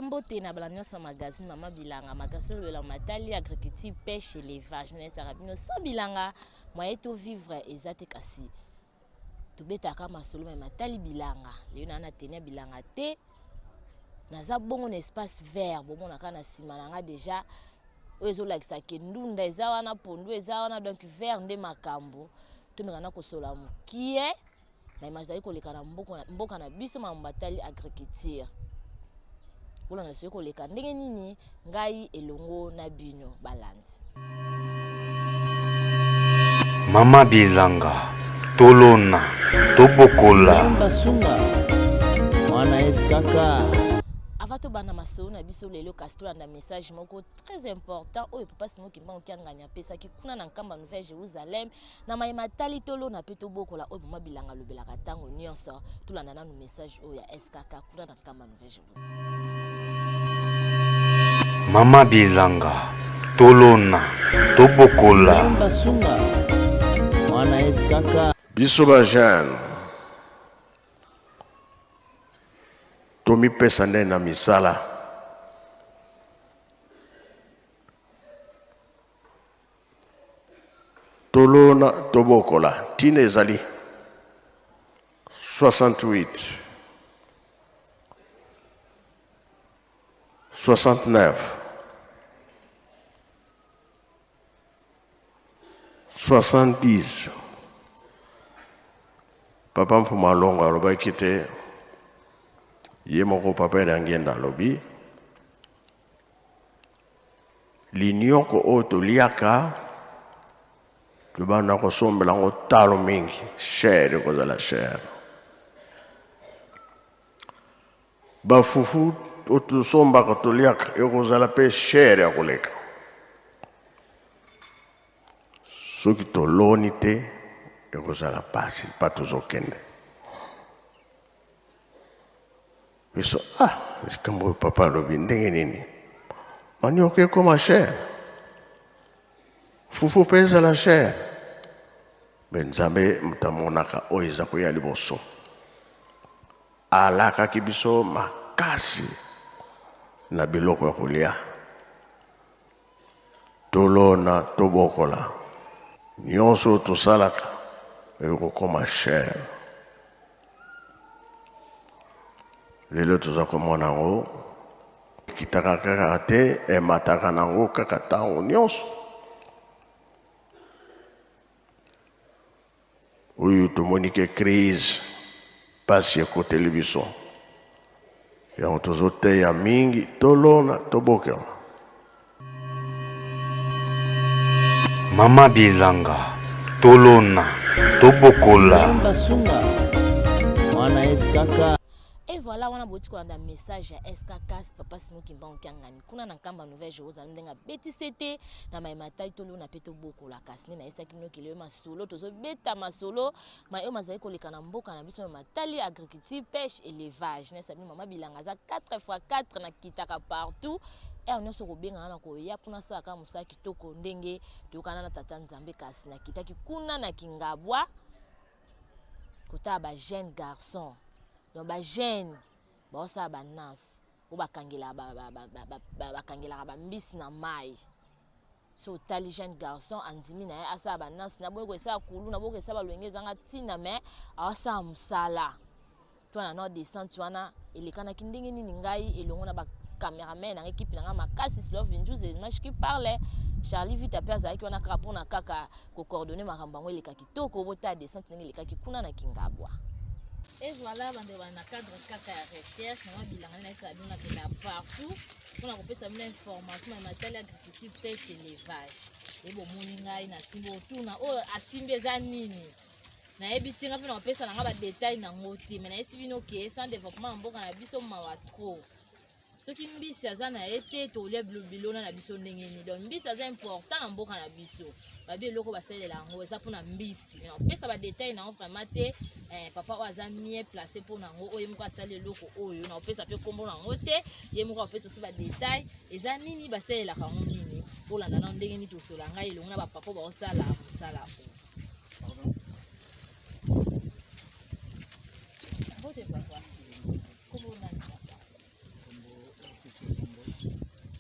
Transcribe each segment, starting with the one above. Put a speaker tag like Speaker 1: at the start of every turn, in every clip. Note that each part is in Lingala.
Speaker 1: Mbote na bala nyonso magazine Mama Bilanga magazine le matali agriculture pêche élevage na sarabino sans bilanga moyen to vivre ezate kasi to betaka masolo ma matali bilanga le na tenir bilanga te naza bongo na espace vert bomona kana sima nanga déjà ozo lakisa ke ndunda eza wana pondu eza wana donc vert nde makambo to mekana kosola mukie na imazali koleka na mboka na biso mambatali agriculture Ola na soko leka ndenge nini ngai elongo na bino balance
Speaker 2: Mama Bilanga tolona tobokola
Speaker 3: basunga mwana eskaka
Speaker 1: avato bana masolo na biso lelo kasitola na message moko très important oyo papa simo kimba okianganya pesa kikuna na nkamba Nouvelle Jérusalem na mayema tali tolo na peto bokola oyo Mama Bilanga lobelaka tango nyonso tulanda na message oyo ya eskaka kuna na nkamba Nouvelle Jérusalem
Speaker 2: Mama Bilanga tolona tobokola
Speaker 3: basunga mwana eskaka
Speaker 4: biso ba jeune tomi pesa nde na misala tolona tobokola tina ezali 68 69 70 papa mfuma longo alobaki te ye moko papa na ngenda alobi linyoko oyo toliaka tobanda kosombela ngo talo mingi shere ekozala shere bafufu oyo tosombaka toliaka ekozala mpe shere ya koleka soki toloni te ekozala pasi pa tozokende biso likambo oyo papa alobi ndenge nini manioka ekoma shere fufu mpe ezala shere mpe nzambe moto amonaka oyo eza koya liboso alakaki biso makasi na biloko ya kolia tolona tobokola nyonso tosalaka ekokoma shere lelo toza komona yango ekitaka kaka te emataka nango kaka ntango nyonso oyo tomoni ke crise pasi ekoteli biso yango tozoteya mingi tolona tobokela
Speaker 2: Mama Bilanga tolona tobokola
Speaker 3: basunga mwana eskaka
Speaker 1: Et voilà, on a beau dire un message à SKK, papa Simo Kimba Okiangani. Kuna na nkamba Nouvelle Jérusalem ndenga beti sete na maimata tolo na peto boko la kasne na esa kino kile masolo tozo beta masolo ma yo mazali koleka na mboka na biso matali agriculture pêche élevage na sabi Mama Bilanga za 4x4 na kitaka partout et on se robenga na ko ya kuna saka musa kitoko ndenge tokana na tata Nzambe kasi na kitaki kuna na kingabwa kota ba jeune garçon donc ba jeune ba osa ba nance ou ba kangela ba kangela ba mbisi na mai so tali jeune garçon andimi na asa ba nance na boyo esa kulu na boyo esa ba lwengeza nga tina mais asa musala to na no descente wana elekana kindingi nini ngai elongo na ba cameraman na équipe na makasi Love News des matchs qui parlait Charlie Vita pesa qui wana kaka pona kaka ko coordonner makambango eleka kitoko bota descente ngi eleka kikuna na kingabwa. Et voilà, dans le cadre de la recherche, nous avons partout pour nous information sur l'agriculture, pêche et élevage. Et bon, nous avons tout à Simbezanini. Nous avons des détails dans le mais nous avons sans développement, nous avons trop. Ce qui mbisi azana été tolia bilona na biso ndengeni donc mbisi aza important na mboka na biso babi eloko basalela yango eza mpona mbisi pesa ba détail na vraiment te papa oyo aza mie placé mpona yango oyo moko asala eloko oyo na opesa mpe kombo na yango te ye moko apesa osi ba détail eza nini basalelaka yango nini olanda na ndenge nini tosola ngai elongo na bapapa baosala mosala oyo
Speaker 5: fils Kombo.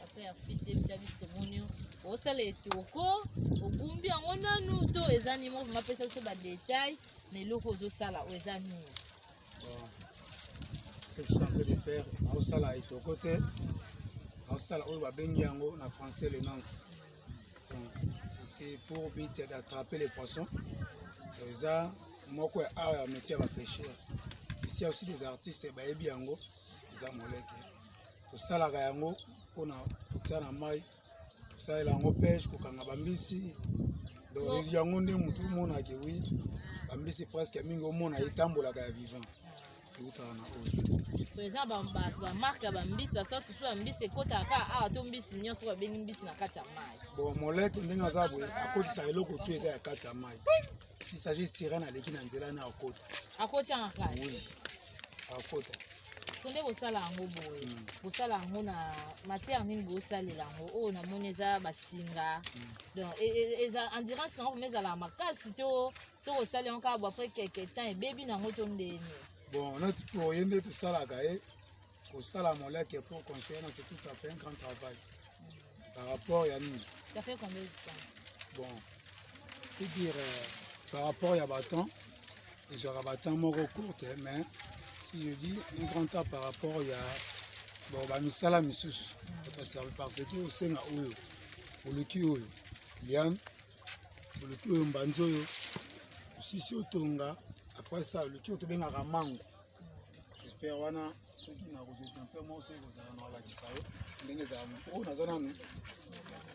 Speaker 1: Après ya fils ebisa biso tomoni osala etoko obumbi yango nanu to eza nini mo mapesa biso badetail na eloko ozosala oyo eza nini?
Speaker 5: Ce que je suis en train de faire, naosala etoko te, naosala oyo babengi yango na français le nance. C'est pour but d'attraper les poissons. Eza moko ya art ya métier ya bapêcheur. Ici il y a aussi des artistes bayebi yango eza moleke. Tosalaka yango mpona kotia na mai, tosalela yango pêche kokanga bambisi. Donc yango nde mutu omonaka wi bambisi presque mingi omona etambolaka ya vivant. Eutaka na oyo.
Speaker 1: So eza bamarke ya bambisi basorti so bambisi ekotaka awa to mbisi nyonso babengi mbisi na kati ya mai.
Speaker 5: Bon moleke ndenge aza boye akotisaka eloko to eza ya kati ya mai. Si s'agit sirène aleki na nzela na akota.
Speaker 1: Akoti yango kati?
Speaker 5: Oui. Akota.
Speaker 1: So nde bosala yango boye bosala yango na matière nini bosalela yango oyo namoni eza basinga donc eza endurance nango koma ezala makasi to soki osali yango kaka bo après quelque temps ebebi nango to ndeni?
Speaker 5: Bon noti pour ye nde tosalaka ye kosala moleke pour construire c'est tout à fait un grand travail par rapport ya nini.
Speaker 1: Ça fait combien de temps?
Speaker 5: Bon faut dire par rapport ya baton ezwaka baton moko courte mais si je dis un grand temps par rapport ya bon bamisala misusu otaservi parce que osenga oyo oluki oyo liane oluki oyo mbanzi oyo osisi otonga après ça oluki oyo tobengaka mango. J'espère wana soki nakozweti mpe mo soki kozala na olakisa yo ndenge ezala oyo naza nanu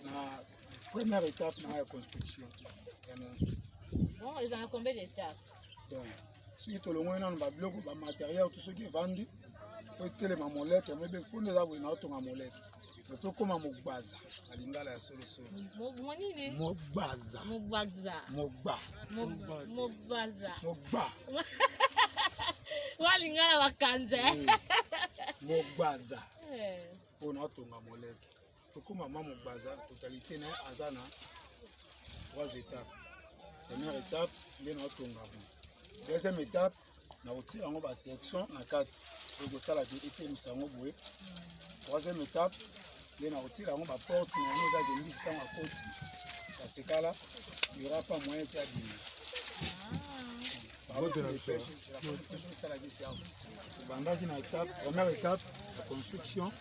Speaker 5: na première étape na ya construction ya nansi.
Speaker 1: Bon ezala combien d'étapes?
Speaker 5: Donc soki tolongoi nanu babiloko bamatériel to soki evandi po etelema moleke moyebe mpona eza boye naotonga moleke epo ekóma mogbaza na lingala ya solosolo.
Speaker 1: Monini?
Speaker 5: Mogbaza.
Speaker 1: Mogbaza.
Speaker 5: Mogba.
Speaker 1: Mogbaza.
Speaker 5: Mogba.
Speaker 1: Walingala bakanza.
Speaker 5: Mogbaza. Po naotonga moleke ekóma ma mogbaza totalité na aza na 3 étapes. Première étape nde naotonga bo. Deuxième étape nakotia yango basection na kati ekosala etemisa yango boye. Troisième étape nde nakotia yango baporte na yango ezaki mbisi ntango akoti kasekala yura pas moyen te abima. Ebandaki na étape première étape ya construction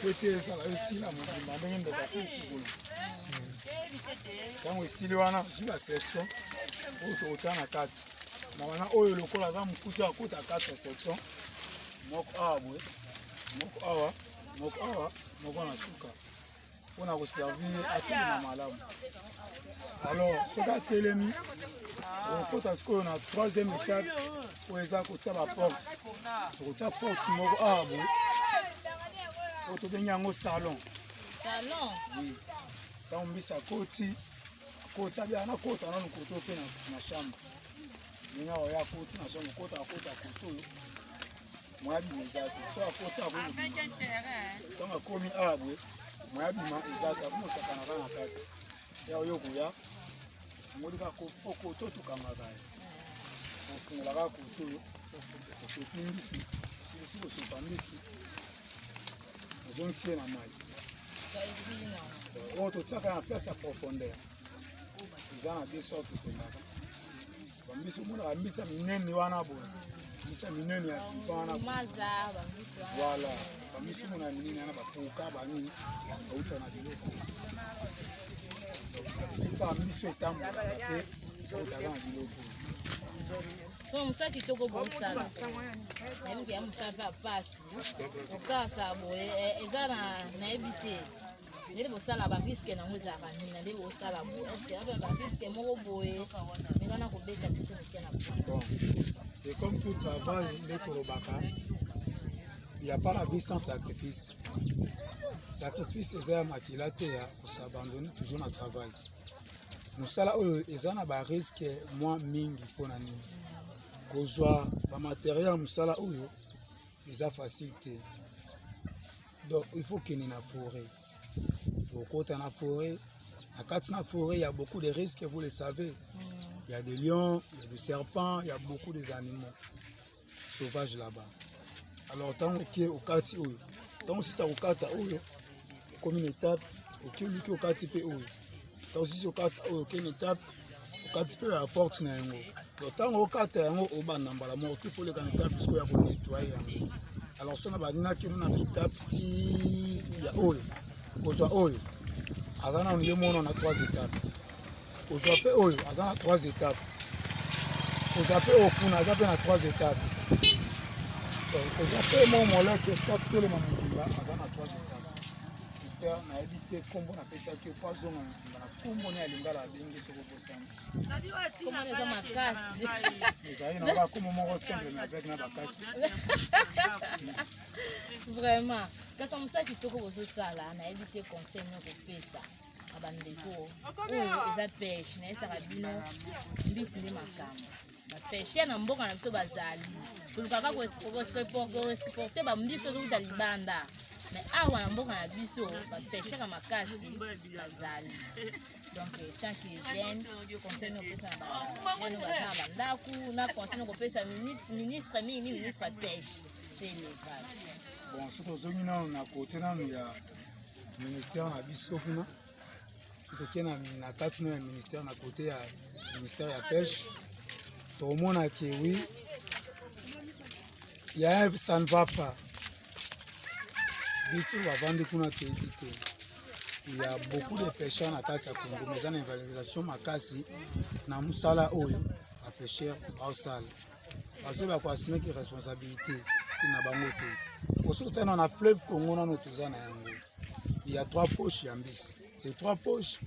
Speaker 5: po ete ezala esila mobimba ndenge ndeko asilisi kuna ntango esili wana zwi basection oyo tokotia na kati na wana oyo lokola aza mokutu akota 4 section moko awa boye moko awa moko awa moko na suka mpona koservir atelema malamu. Alors soki atelemi okota sikoyo na 3e étape oyo eza kotia baporte tokotia porte moko awa boye oyo tobengi yango salon.
Speaker 1: Salon?
Speaker 5: Oui. Ntango mbisi akoti abia nakota nanu koto mpe na chambre ndenge oyo akoti na chambre akota koto oyo moya bima eza te so akoti akoyebima ntango akomi awa boye moya bima eza te akomosaka na kaka na kati ya oyo koya ngoli kaka koto tokangaka ye ofungola kaka koto oyo osopi mbisi silisi kosopa mbisi ozongisi ye na mai oyo totiaka na place ya profondeur eza na 2 sorte tondaka bambisi omonaka mbisi ya minene wana boye mbisi ya minene ya viva wana voilà bambisi omona ya minene wana bapoka banini bauta na biloko mpaka mbisi etambolaka mpe otaka na biloko.
Speaker 1: So mosala kitoko bosala nayebi ya mosala mpe apasi kosalasa boye eza nayebi te ndenge bosala bariske nango ezalaka nini na nde bosala boye eske ape bariske moko boye ndenge wana kobeta siko moke na
Speaker 5: bon c'est comme tout travail nde tolobaka il n'y a pas la vie sans sacrifice. Sacrifice eza ya makila te ya kosabandone toujours na travail. Mosala oyo eza na bariske mwa mingi mpona nini kozwa bamateriel ya mosala oyo eza facile te. Donc il faut kende na forêt okota na forêt na kati na forêt il y a beaucoup de risques vous le savez. Il y a des lions, il y a des serpents, il y a beaucoup d'animaux sauvages là-bas. Alors tant que au kati oyo donc si ça okata oyo comme une étape et que okati pe oyo donc si okata oyo une étape okati pe à porte na yango donc tant okata yango obanda mbala moko tout pour le candidat puisque ya ko nettoyer yango alors sona badina kino na étape ti ya oyo kozwa oyo azana on yemono na 3 étapes kozwa pe oyo azana 3 étapes kozwa pe okuna aza pe na 3 étapes kozwa pe mo moleke ça telema mobimba azana 3 étapes j'espère na éviter kombo na pesa ki kwa zonga na kombo na lingala bengi soko posana
Speaker 1: Comment les hommes à casse?
Speaker 5: les aïe na ba kombo moko simple mais avec na bakaki
Speaker 1: Vraiment. Quand on sait que tu as ça là, on a évité conseil pour pesa. Abandeko. Oh, ils pêche, na ça rabino. Mbisi ni makamba. Ba pêcher na mboka na biso bazali. Kulukaka ko exporter ba mbiso zo dalibanda. Mais awa na mboka na biso ba pêcher ka makasi bazali. Donc tant que jeune, conseil no pesa ba. Jeune bazala bandaku, na conseil no pesa ministre ministre de pêche. C'est l'élevage.
Speaker 5: Bon, ce que nous avons na côté na ministère na biso kuna tout que na kati na ministère na côté ya ministère ya pêche tout le monde a dit oui ça ne va pas bitu va vendre kuna te il y a beaucoup de pêcheurs na kati ya Congo mais en évaluation makasi na musala oyo a pêcheur au sale parce que ba ko assumer que responsabilité na bango te. Pour ce que on a fleuve Congo na notozana yango. Il y a 3 poches yambis. Ces 3 poches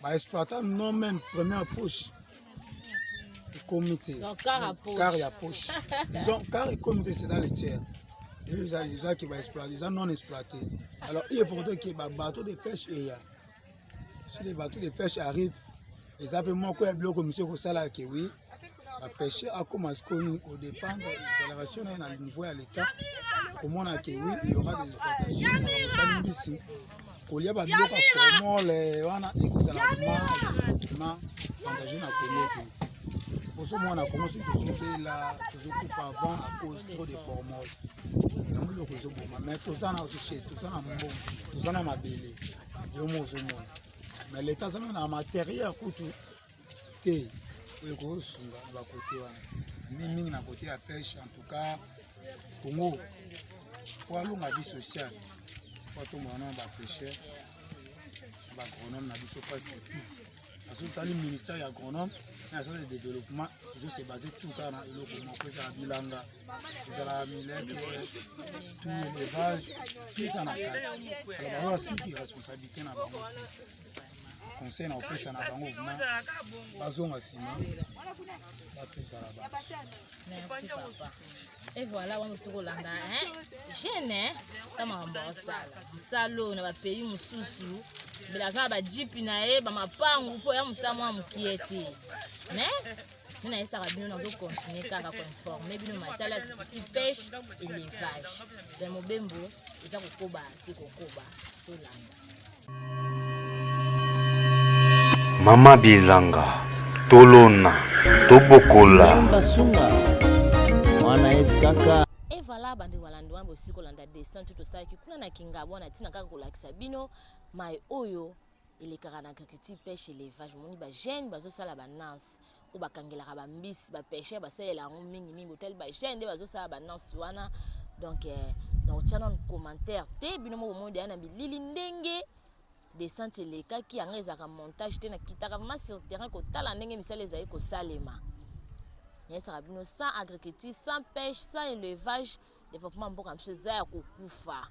Speaker 5: ba exploitant non même première poche le comité.
Speaker 1: Donc car
Speaker 5: ya poche. Disons car et comité c'est dans les tiers. Et ils qui va exploiter, ils non exploité. Alors il faudrait que les bateaux de pêche et si les bateaux de pêche arrivent, les appels quoi bloc monsieur ko sala que oui. La pêche a commencé au dépend de l'accélération à niveau à l'état. Comment on a que oui, il y aura des exploitations ici. Au lieu de comment les on a des c'est pour ça que moi on a commencé à jouer là, toujours pour avant à cause trop de formules. Mais tout ça na richesse, tout ça na mbongo, tout ça na mabele. Mais l'état ça na matériel pour tout. Oui, côté na côté à pêche en tout cas Congo pour la vie sociale faut tout monde va pêcher va agronome na biso presque tout parce que le ministère ya agronome na ça de développement ils se basé tout dans le comment que ça bilanga ça la millet tout élevage tout ça na carte alors c'est une responsabilité na bango conseil na opesa na bango vraiment bazonga sima bato za la base.
Speaker 1: Merci papa. Et voilà on se rolanda jeune kama mbosala musalo na ba pays mususu bilaka ba jeep na e ba mapangu po ya musamwa mukiete mais nous ça va bien nous continuer kaka ko informer bino matala petit pêche élevage de mobembo eza kokoba si kokoba to landa.
Speaker 2: Mama Bilanga, Tolona, Tobokola.
Speaker 3: Basunga, mwana eskaka.
Speaker 1: Et voilà, bande walando wambo siko landa descente to staki kuna na kingabo na tina kaka kolakisa bino mai oyo elekaka na agriculture pêche élevage moni ba jeune bazo sala ba nance o bakangela ba mbisi ba pêcher ba sala ngo mingi hotel ba jeune bazo sala ba nance wana donc na channel commentaire te bino mo monde ana bilili ndenge descente leka ki anga ezaka montage te na kitaka vraiment sur terrain ko tala ndenge misale ezali ko salema. Yesa rabino sans agriculture, sans pêche, sans élevage, développement mboka mseza ya kokufa.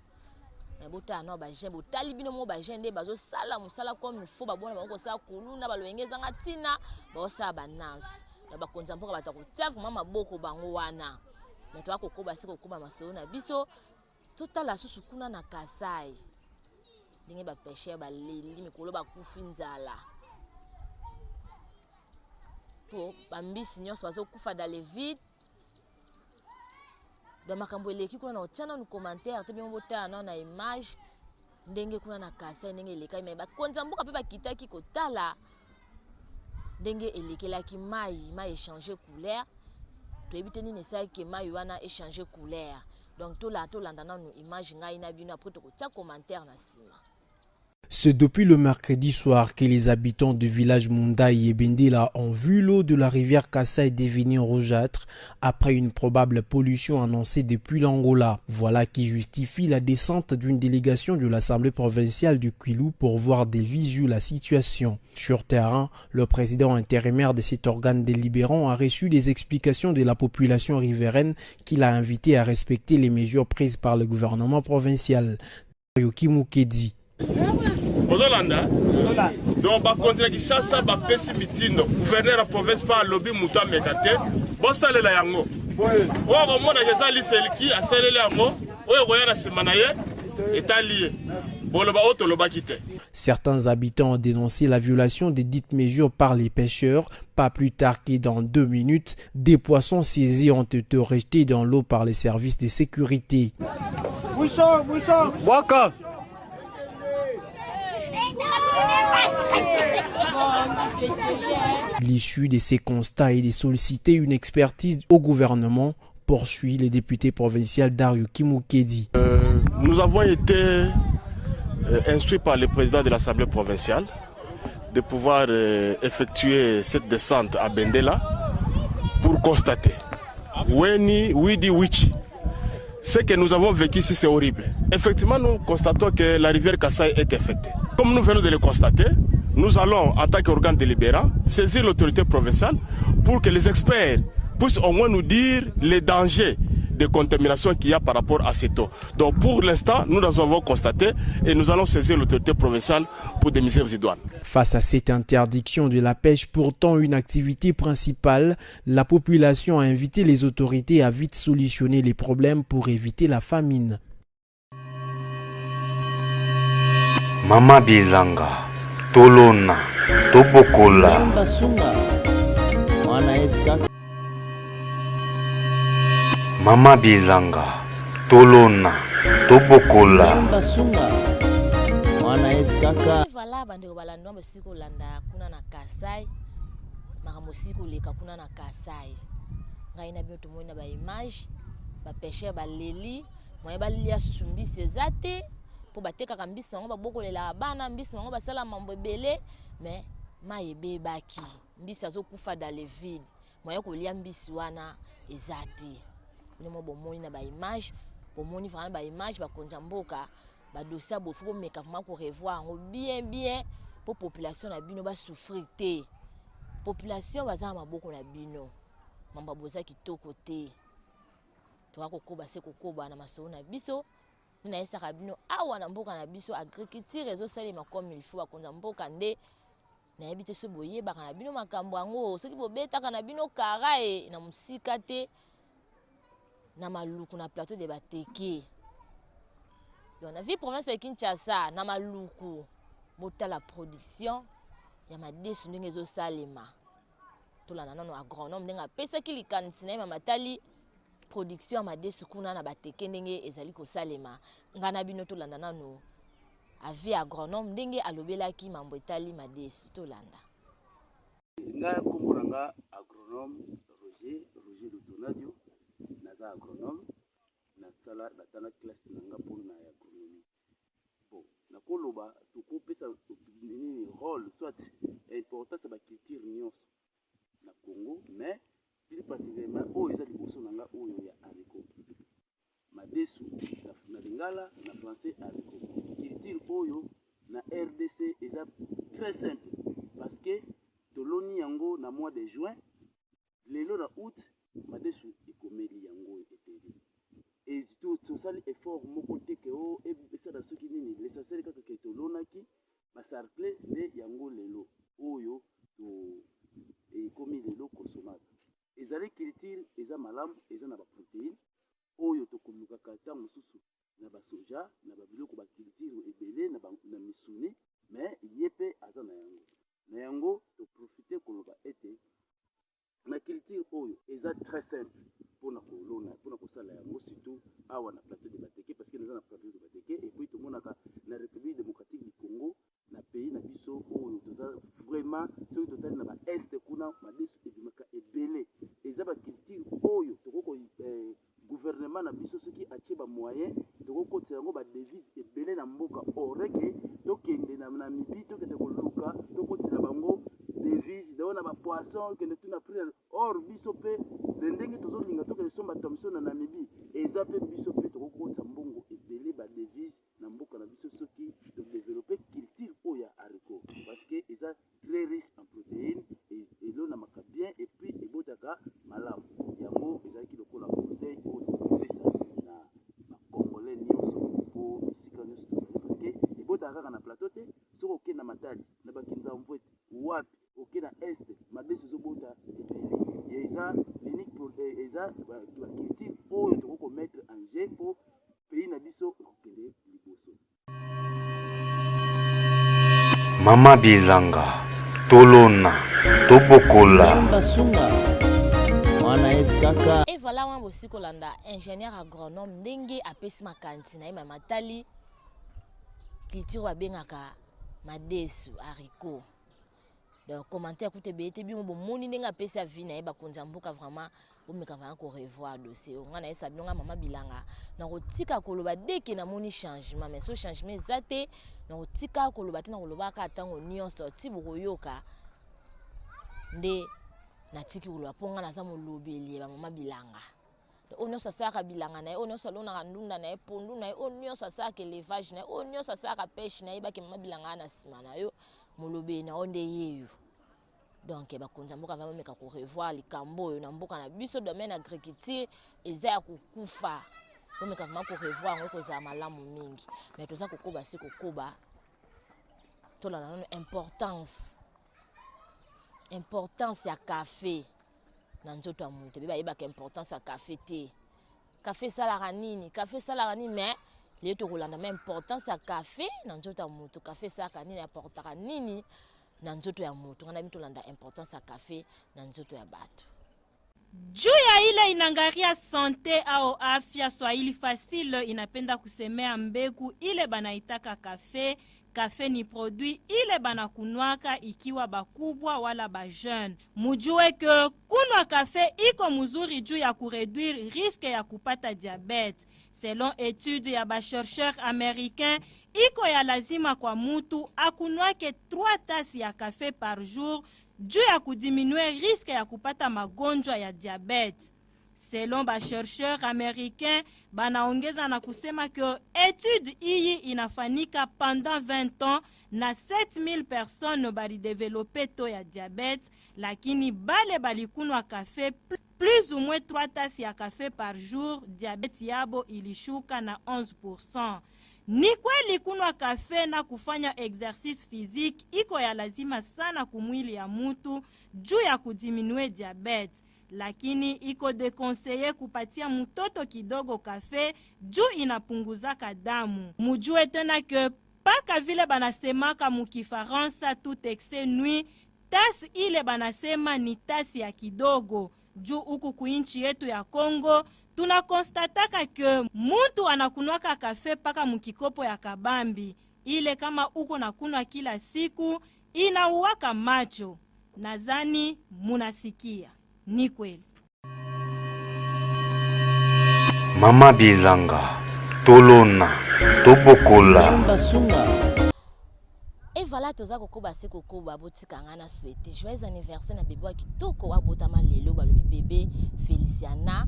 Speaker 1: Mais bota no ba jeune botali bino mo ba jeune de bazo sala musala comme il faut ba bona ba ko sala kuluna ba loengeza ngatina ba sala ba nance. Na ba konza mboka ba ta ko tia vraiment maboko bango wana. Mais to akokoba siko koba masolo na biso totala susu kuna na Kasai. Ndenge ba pêcher ba leli mikolo ba kufi nzala. Po bambisi nyonso bazokufa dans les vides. Ba makambo eleki kuna na otana no commentaire te bimo botana na image ndenge kuna na Kasai ndenge eleka mais ba konza mboka pe bakitaki kotala ndenge elekelaki mai échanger couleur to ebite nini ça que mai wana échanger couleur donc tolanda nanu image ngai na bino après tokotia commentaire na sima.
Speaker 6: C'est depuis le mercredi soir que les habitants du village Mundaï et Bendela ont vu l'eau de la rivière Kassai devenir rougeâtre après une probable pollution annoncée depuis l'Angola. Voilà qui justifie la descente d'une délégation de l'Assemblée provinciale du Kwilu pour voir des visu la situation. Sur terrain, le président intérimaire de cet organe délibérant a reçu des explications de la population riveraine qu'il a invité à respecter les mesures prises par le gouvernement provincial. Yoki Mukedi.
Speaker 7: Ozolanda donc bakontinue Kinshasa bapesi mitindo gouverneur ya province pa alobi mutu amekate bosalela yango oyo komona eza liseliki asaleli yango oyo koya na nsima na ye etali boloba oyo tolobaki te.
Speaker 6: Certains habitants ont dénoncé la violation des dites mesures par les pêcheurs. Pas plus tard que dans 2 minutes, des poissons saisis ont été rejetés dans l'eau par les services de sécurité. L'issue de ces constats et de solliciter une expertise au gouvernement, poursuit le député provincial Dario Kimukedi.
Speaker 7: Nous avons été instruits par le président de l'Assemblée provinciale de pouvoir effectuer cette descente à Bendela pour constater. Ce que nous avons vécu ici, c'est horrible. Effectivement, nous constatons que la rivière Kassai est infectée. Comme nous venons de le constater, nous allons, en tant qu'organe délibérant, saisir l'autorité provinciale pour que les experts puissent au moins nous dire les dangers de contamination qu'il y a par rapport à cette eau. Donc pour l'instant, nous avons constaté et nous allons saisir l'autorité provinciale pour des mesures idoines.
Speaker 6: Face à cette interdiction de la pêche, pourtant une activité principale, la population a invité les autorités à vite solutionner les problèmes pour éviter la famine.
Speaker 2: Mama Bilanga, Tolona, Tobokola. Mama Bilanga, Tolona, Tobokola.
Speaker 1: Voilà, bandeko balando mosiko landa kuna na Kassai, makamosiko leka kuna na Kassai. Ngai na bino tomoni na ba image, ba pêcheur ba leli, moye ba lia sumbisi ezate, po batekaka mbisi nango babokolela bana mbisi nango basala mambo ebele, mais mai ebebaki. Mbisi azokufa dans le vide. Moye kolia mbisi wana ezate. Les mots bomoni na ba image, bomoni vraiment ba image ba konja mboka, ba dossier bo faut meka vraiment ko revoir bien pour population na bino ba souffrir te. Population baza maboko na bino. Mamba boza kitoko te. To akokoba se kokoba na masolo na biso. Na esa ka bino awa na mboka na biso agriculture ezo salema comme il faut ba konja mboka nde na yebite so boye ba kana bino makambo yango soki bobeta kana bino karae na musika te. Na maluku na plateau de bateke. On a vu province de Kinshasa na maluku bota la production ya madesu ndenge zo salema. Tolana nano agronome ndenge apesa ki likanisi na matali production ya madesu kuna na bateke ndenge ezali ko salema. Ngana bino tolanda nano avi agronome ndenge alobelaki mambo etali madesu tolanda.
Speaker 8: Nga kombo nga agronome Roger Lutonadio. Naza agronome nasala natana classe nanga pour na agronomie. Bon, nakoloba tokopesa nini rôle soit importance ba culture nyonso na Congo, mais plus particulièrement oyo eza liboso nanga oyo ya haricot. Madesu na lingala na français haricot. Culture oyo na RDC eza très simple parce que toloni yango na mois de juin, lelo na août madesu ikomeli yango eteli. Et tout sali effort moko te ke o esa da soki nini l'essentiel kaka ke tolonaki basarcle de yango lelo oyo to ekomi lelo consommable. Ezali culture eza malamu eza na ba protéines oyo tokolukaka ta mosusu na ba soja na ba biloko ba culture ebele na misuni, mais yepe aza na yango to profiter koloba ete na culture oyo eza très simple pour na kolona pour na kosala yango surtout awa na plateau de Bateke parce que nous na plateau de Bateke et puis tout monaka na République démocratique du Congo na pays na biso oyo toza vraiment ce total na ba est kuna madesu ebimaka ebele eza ba culture oyo tokoko gouvernement na biso ce soki atie bamoyen tokokotisa yango badevise ebele na mboka oreke tokende na Namibie tokende koluka tokotisa bango devise dao na bapoisson kende tuna prix or biso mpe ndenge tozolinga tokende somba Thomson na Namibie eza mpe biso mpe tokokotisa mbongo ebele badevise na mboka na biso soki todevelope culture oyo ya haricot parce que eza très riche en protéines elonamaka bien et puis ebotaka malamu yango ezalaki lokola conseil oyo tokopesa na bakongolais nyonso mpo esika nyonso tozali parce que ebotaka kaka na plateau te soki okende na Matadi na bakinza mvwete wapi okende na este madesi ezobota ebele eza unique eza baculture oyo tokokomettre en jeu mpo pays na biso ekokende liboso.
Speaker 2: Mama Bilanga tolona tobokola
Speaker 3: Sunga mwana eskaka.
Speaker 1: Et voilà wan bosi kolanda ingénieur agronome ndenge apesi makanisi na ye matali culture babengaka madesu haricot. Donc commentaire koute bete bi mo moni ndenge apesi avi na ye bakonza mboka vraiment omeka vraiment ko revoir dossier nga na esa bilonga Mama Bilanga na kotika koloba deke na moni changement mais so changement ezate na kotika koloba te na koloba ka tango nyonso ti bokoyoka nde na tiki koloba ponga na za molobeli ba Mama Bilanga onyo sasaka bilanga na onyo salona kandunda na pondu na onyo sasaka élevage na onyo sasaka pêche na ba ke Mama Bilanga na sima na yo molobeli na onde yeyo. Donc bakonza mboka vraiment meka ko revoir likambo oyo na mboka na biso domaine agriculture eza ya kukufa omeka vraiment ko revoir ngo koza malamu mingi mais toza kokoba si kokoba tola na importance ya café na nzoto ya mutu beba yeba ka importance ya café te café salaka nini mais les to kolanda mais importance ya café na nzoto ya mutu café salaka nini apportaka nini na nzoto ya mutu ngana mitolanda importance ya café na nzoto ya bato
Speaker 9: juu ya ile inangaria sante au afya. Swahili fasile inapenda kusemea mbegu ile banaitaka kafe. Kafe ni produit ile banakunwaka ikiwa bakubwa wala bajeune. Mujue ke kunwa kafe iko muzuri juu ya kureduire risque ya kupata diabete. Selon étude ya bachercheur américain, iko ya lazima kwa mutu akunwake 3 tasi ya kafe par jour juu ya kudiminue risque ya kupata magonjwa ya diabete. Selon bachercheur américain, banaongeza na kusema que étude iyi inafanyika pendant 20 ans na 7000 personnes bali développer to ya diabete, lakini bale balikunwa kafe plus ou moins 3 tasses ya kafe par jour, diabete yabo ilishuka na 11%. Ni kweli kunwa kafe na kufanya exercice physique iko ya lazima sana kumwili ya mutu juu ya kudiminue diabete. Lakini iko dekonseye kupatia mtoto kidogo kafe juu inapunguzaka damu. Mujue tena ke paka vile banasemaka mukifaransa tout excès nuit, tasi ile banasema ni tasi ya kidogo. Juu uku kuinchi yetu ya Kongo tunakonstataka ke mutu anakunwaka kafe paka mukikopo ya kabambi. Ile kama uko nakunwa kila siku inauwaka macho. Nazani munasikia. Ni kweli.
Speaker 2: Mama Bilanga tolona tobokola
Speaker 1: Et voilà toza kokoba se kokoba botika ngana souhaiter joyeux anniversaire na bébé wa kitoko wa botama lelo balobi bébé Feliciana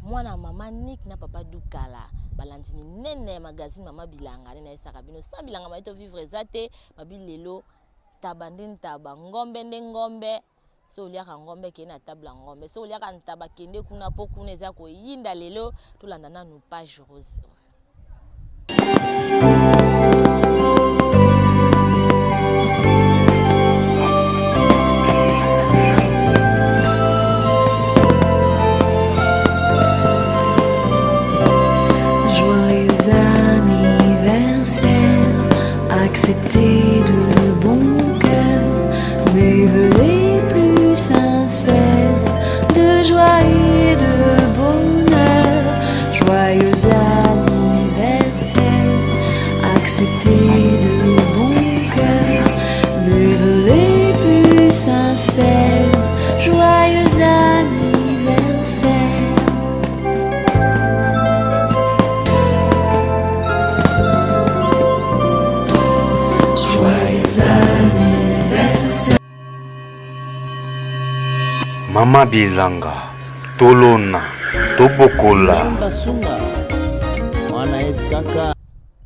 Speaker 1: mwana mama Nick na papa Dukala balandi minene magazine Mama Bilanga na esaka bino sa bilanga maito vivre zate babi lelo tabandin taba ngombe nde ngombe so uliaka ngombe kena tabla ngombe so uliaka ntaba kende kuna po kuna eza ko yinda lelo tolanda na nu page rose.
Speaker 10: Joyeux anniversaire, accepté de bon cœur mes vœux les plus sincères de joie et de bonheur. Joyeux anniversaire, accepté de bon cœur mes vœux les plus sincères. Joyeux anniversaire.
Speaker 2: Mama Bilanga Tolona Tobokola
Speaker 3: Sunga Mwana Eskaka.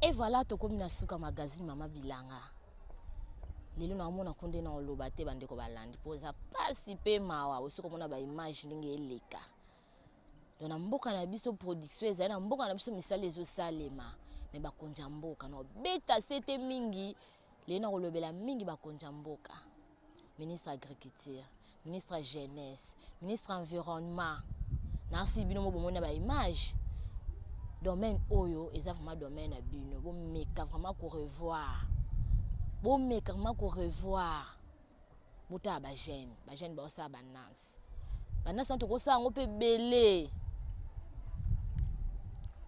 Speaker 1: Et voilà tokomi na suka magazine Mama Bilanga. Lelo na mona kunde na oloba te bandeko balandi poza pasi pe mawa osiko mona ba image ndenge eleka. Dona mboka na biso production ezali na mboka na biso misala ezo salema me bakonja mboka no beta sete mingi lelo na kolobela mingi bakonja mboka. Ministre agriculture, ministre jeunesse, ministre environnement. Nasi bino mo bomona ba image. Domaine oyo eza vraiment domaine na bino bo meka vraiment ko revoir. Bo meka vraiment ko revoir. Bota ba jeune ba osa ba nance. Ba nance to ko sa ngo pe belé.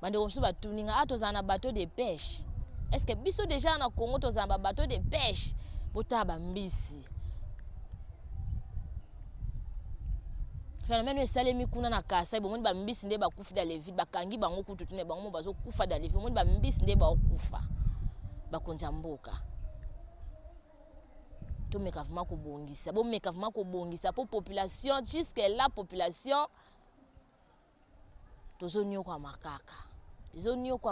Speaker 1: Bande ko so ba tuninga atozana bateau de pêche. Est-ce que biso déjà na Congo tozana bateau de pêche? Bota ba mbisi. Phénomène esalemi kuna na Kasai bomoni ba mbisi nde bakufi da levi bakangi bango kutu tune bango bazo kufa da levi bomoni ba mbisi nde bakufa bakonja mboka to meka vraiment ko bongisa bo meka vraiment ko bongisa pour population jusque la population tozonyo kwa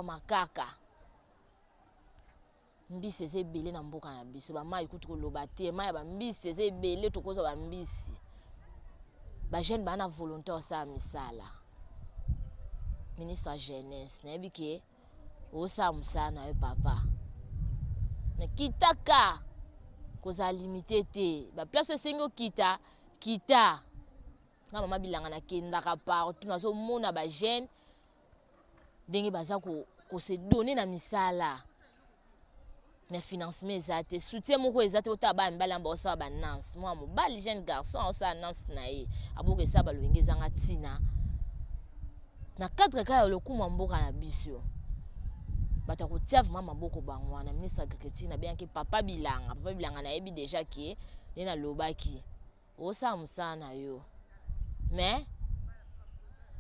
Speaker 1: makaka mbisi ezebele na mboka na biso ba mai kutu ko loba te mai ba mbisi ezebele tokoza ba mbisi. Ba jeune bana volontaire sa misala. Ministre jeunesse na ebike o sa musana e papa. Na kitaka koza limité te. Ba place sengo kita. Na Mama Bilanga na kenda ka partout na zo mona ba jeune ndenge baza ko se donner na misala. Na financement ezate soutien moko ezate ota ba mbala mba osa ba nance moi mobali jeune garçon osa nance na ye aboke sa ba loenge zanga tina na cadre ka lokuma mboka na biso bata ko tia vraiment maboko bangwa na ministre agriculture na bien que papa Bilanga na yebi déjà ki ne na lobaki osa musana yo mais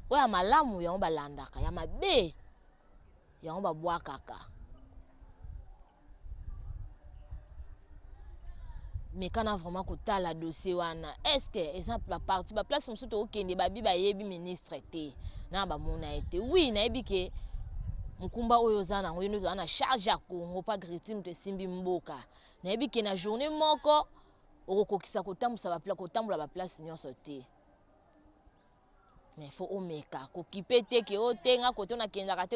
Speaker 1: oya malamu ya ba landaka ya mabe ya ba bwakaka. Mais quand on a vraiment côté la dossier wana est-ce que exemple la partie ba place musuto okende ba bi ba yebi ministre té na ba mona été oui na yebi ke mukumba oyo zana ngoyo zo na charge ya Congo pas gritime te simbi mboka na yebi ke na journée moko okokisa kotambusa ba place kotambola ba place nyonso té mais faut omeka ko kipete ke otenga koto na kendaka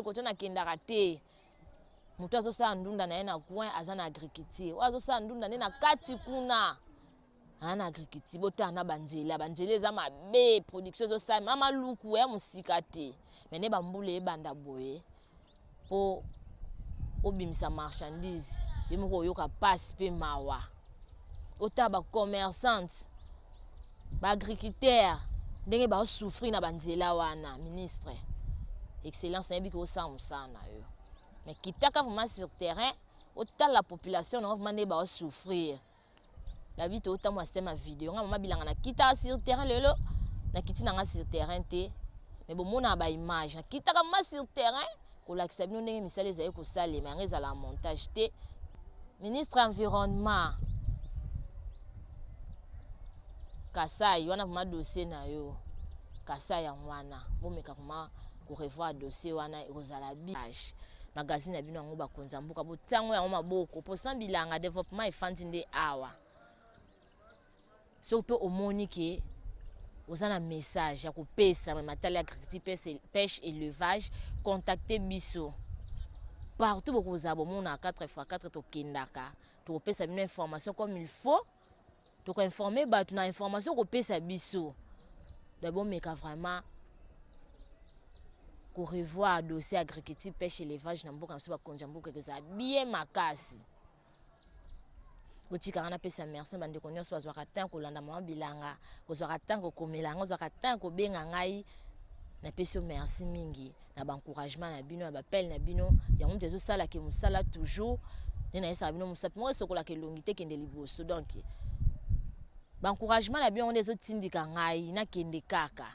Speaker 1: te mutu azosala ndunda na ye na coin aza na agriculture oyo azosala ndunda ne na kati kuna ana agriculture bota na banzela eza mabe production ezosala mama luku ya musika te mais ne bambule ebanda boye po obimisa marchandise ye moko oyoka passe pe mawa ota ba commerçante ba agriculteur ndenge ba souffrir na banzela wana ministre excellence na yebi ko osala musana yo. Mais qui t'a vraiment sur terrain, autant la population n'a vraiment pas souffrir. La vie autant moi c'était ma vidéo. Maman Bilanga na kita sur terrain lelo, na kiti na sur terrain te. Mais bon mona ba image, na kita vraiment sur terrain, ko la kisabino ndenge misale zaye ko sale, mais ngeza la montage te. Ministre environnement. Kasai, wana vraiment dossier na yo. Kasai ya wana, bo meka vraiment ko revoir dossier wana ekozala biage. Magazine abino yango bakonza mboka botango yango maboko po Bilanga développement efandi nde awa so pe omoni ke ozana message ya kopesa matali agriculture pêche élevage contacter biso partout bokoza bomona 4x4 tokendaka tokopesa bino information comme il faut toko informer bato na information kopesa biso d'abord meka vraiment ko revoir dossier agriculture pêche élevage na mboka so bakonja mboka que ça bien makasi otika na pesa merci bande ko nyonso bazwaka temps ko landa Mama Bilanga kozwaka temps ko komela ngozwaka temps ko benga ngai na peso merci mingi na ba encouragement na bino na ba appel na bino ya mutu ezo sala ke musala toujours nena esa bino musapi mo sokola ke longité kende liboso donc ba encouragement na bino on ezo tindika ngai na kende kaka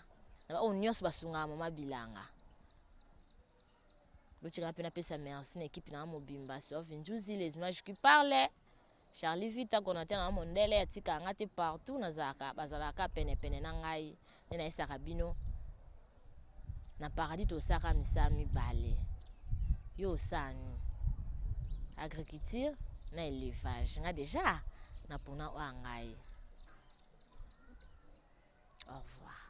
Speaker 1: na ba nyonso basunga Mama Bilanga. Botika pena pesa merci na équipe na mobimba sur Vinjuzi les images qui parlaient Charlie Vita konate na mondele atika ngate partout nazaka bazalaka pene pene na ngai na isaka bino na paradis to saka misami bale yo sani agriculture na élevage nga déjà na pona o ngai. Au revoir.